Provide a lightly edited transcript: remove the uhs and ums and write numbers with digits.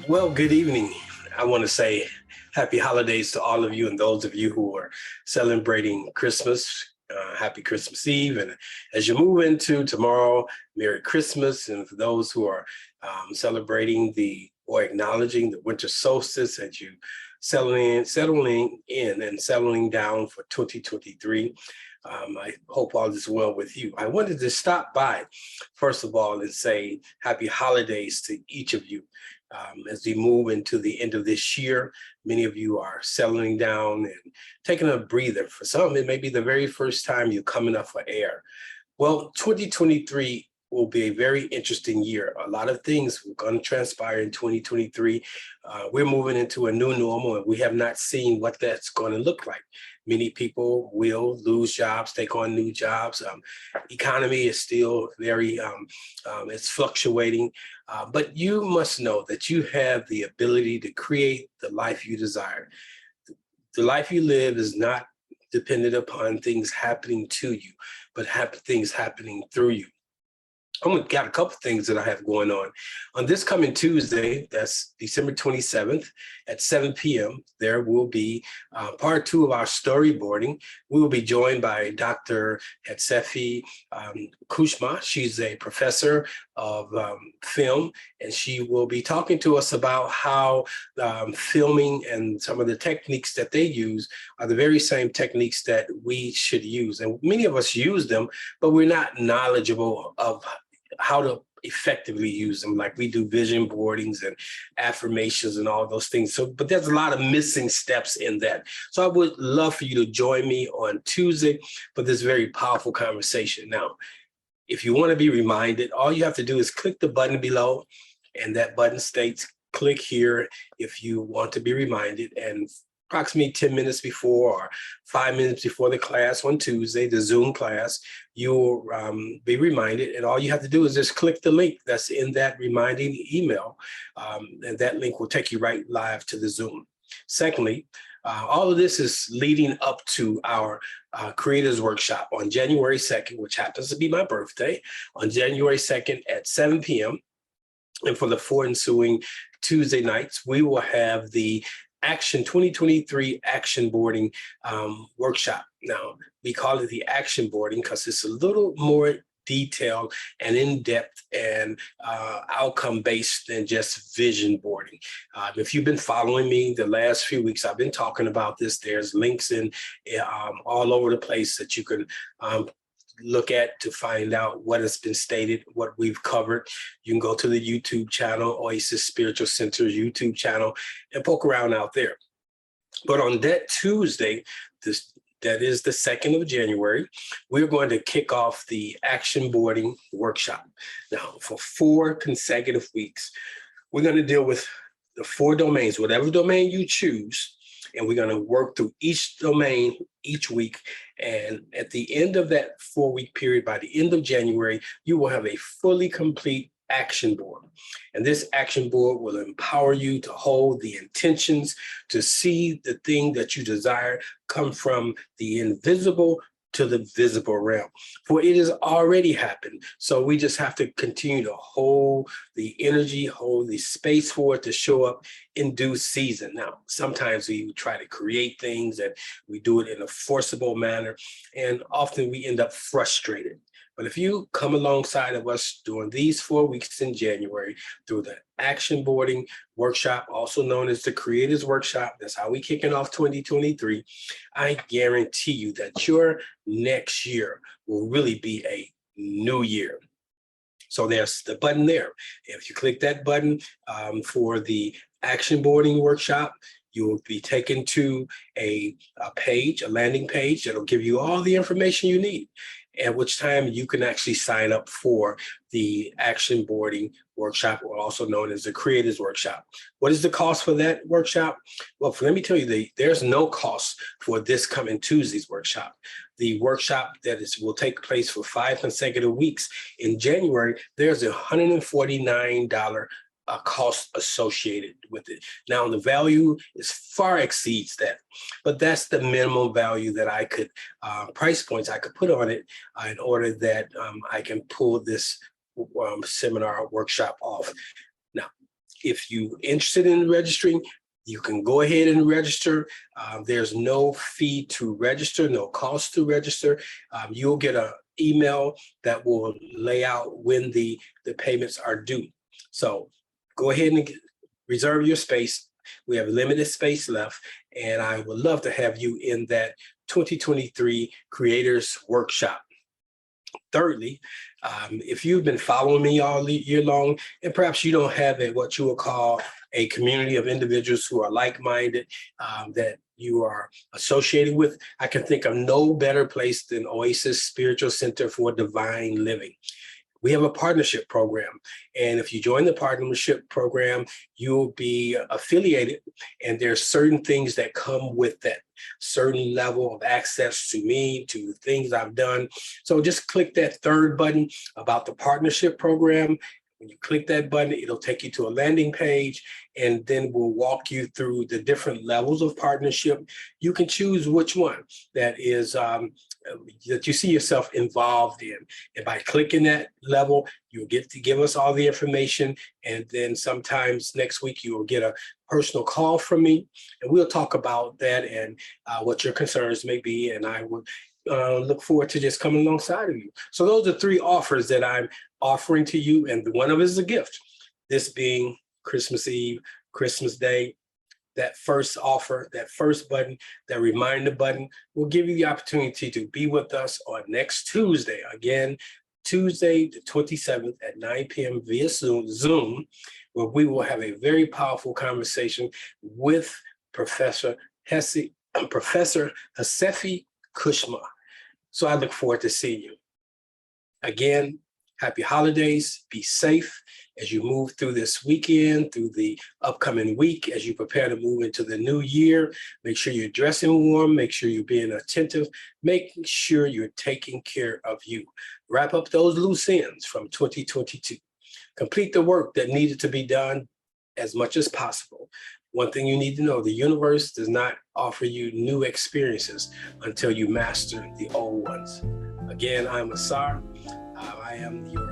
Well, good evening. I want to say happy holidays to all of you and those of you who are celebrating Christmas. Happy Christmas Eve. And as you move into tomorrow, Merry Christmas. And for those who are celebrating or acknowledging the winter solstice as you settling in and settling down for 2023. I hope all is well with you. I wanted to stop by, first of all, and say happy holidays to each of you. As we move into the end of this year, many of you are settling down and taking a breather. For some, it may be the very first time you're coming up for air. Well, 2023 will be a very interesting year. A lot of things are going to transpire in 2023. We're moving into a new normal, and we have not seen what that's going to look like. Many people will lose jobs, take on new jobs. Economy is still very, it's fluctuating. But you must know that you have the ability to create the life you desire. The life you live is not dependent upon things happening to you, but things happening through you. I've got a couple things that I have going on. On this coming Tuesday, that's December 27th at 7 p.m., there will be part 2 of our storyboarding. We will be joined by Dr. Hetsefi Kushma. She's a professor of film, and she will be talking to us about how filming and some of the techniques that they use are the very same techniques that we should use. And many of us use them, but we're not knowledgeable of how to effectively use them, like we do vision boardings and affirmations and all those things. So, but there's a lot of missing steps in that. So I would love for you to join me on Tuesday for this very powerful conversation. Now, if you want to be reminded, all you have to do is click the button below, and that button states click here if you want to be reminded. And approximately 10 minutes before or 5 minutes before the class on Tuesday, the Zoom class, you'll be reminded. And all you have to do is just click the link that's in that reminding email. And that link will take you right live to the Zoom. Secondly, all of this is leading up to our Creators Workshop on January 2nd, which happens to be my birthday, on January 2nd at 7 p.m. And for the 4 ensuing Tuesday nights, we will have the Action 2023 Action Boarding Workshop. Now, we call it the Action Boarding because it's a little more detailed and in-depth and outcome-based than just vision boarding. If you've been following me the last few weeks, I've been talking about this. There's links in all over the place that you can look at to find out what has been stated, what we've covered. You can go to the YouTube channel, Oasis Spiritual Center's YouTube channel, and poke around out there. But on that Tuesday, that is the 2nd of January, we're going to kick off the Action Boarding Workshop. Now, for 4 consecutive weeks, we're going to deal with the 4 domains, whatever domain you choose, and we're going to work through each domain each week. And at the end of that 4-week period, by the end of January, you will have a fully complete action board. And this action board will empower you to hold the intentions, to see the thing that you desire come from the invisible to the visible realm, for it has already happened. So we just have to continue to hold the energy, hold the space for it to show up in due season. Now, sometimes we try to create things and we do it in a forcible manner, and often we end up frustrated. But if you come alongside of us during these 4 weeks in January through the Action Boarding Workshop, also known as the Creators Workshop, that's how we kicking off 2023, I guarantee you that your next year will really be a new year. So there's the button there. If you click that button for the Action Boarding Workshop, you will be taken to a page, a landing page that'll give you all the information you need, at which time you can actually sign up for the Action Boarding Workshop, or also known as the Creators Workshop. What is the cost for that workshop? Well, let me tell you, there's no cost for this coming Tuesday's workshop. The workshop will take place for 5 consecutive weeks. In January, there's a $149 cost associated with it. Now, the value is far exceeds that, but that's the minimum value that I could, price points I could put on it in order that I can pull this seminar or workshop off. Now, If you're interested in registering, you can go ahead and register. There's no fee to register, no cost to register. You'll get an email that will lay out when the payments are due. So go ahead and reserve your space. We have limited space left, and I would love to have you in that 2023 Creators Workshop. Thirdly, if you've been following me all year long, and perhaps you don't have what you will call a community of individuals who are like-minded, that you are associated with, I can think of no better place than Oasis Spiritual Center for Divine Living. We have a partnership program. And if you join the partnership program, you'll be affiliated. And there's certain things that come with that, certain level of access to me, to things I've done. So just click that third button about the partnership program. When you click that button, it'll take you to a landing page, and then we'll walk you through the different levels of partnership. You can choose which one that is that you see yourself involved in. And by clicking that level, you'll get to give us all the information. And then sometimes next week, you will get a personal call from me, and we'll talk about that and what your concerns may be. And I would look forward to just coming alongside of you. So those are 3 offers that I'm offering to you, and one of it is a gift. This being Christmas Eve, Christmas Day. That first offer, that first button, that reminder button will give you the opportunity to be with us on next Tuesday. Again, Tuesday the 27th at 9 p.m. via Zoom, where we will have a very powerful conversation with Professor Hasefi Kushma. So I look forward to seeing you. Again, happy holidays. Be safe as you move through this weekend, through the upcoming week, as you prepare to move into the new year. Make sure you're dressing warm. Make sure you're being attentive. Making sure you're taking care of you. Wrap up those loose ends from 2022. Complete the work that needed to be done as much as possible. One thing you need to know, the universe does not offer you new experiences until you master the old ones. Again, I'm Asar. I am your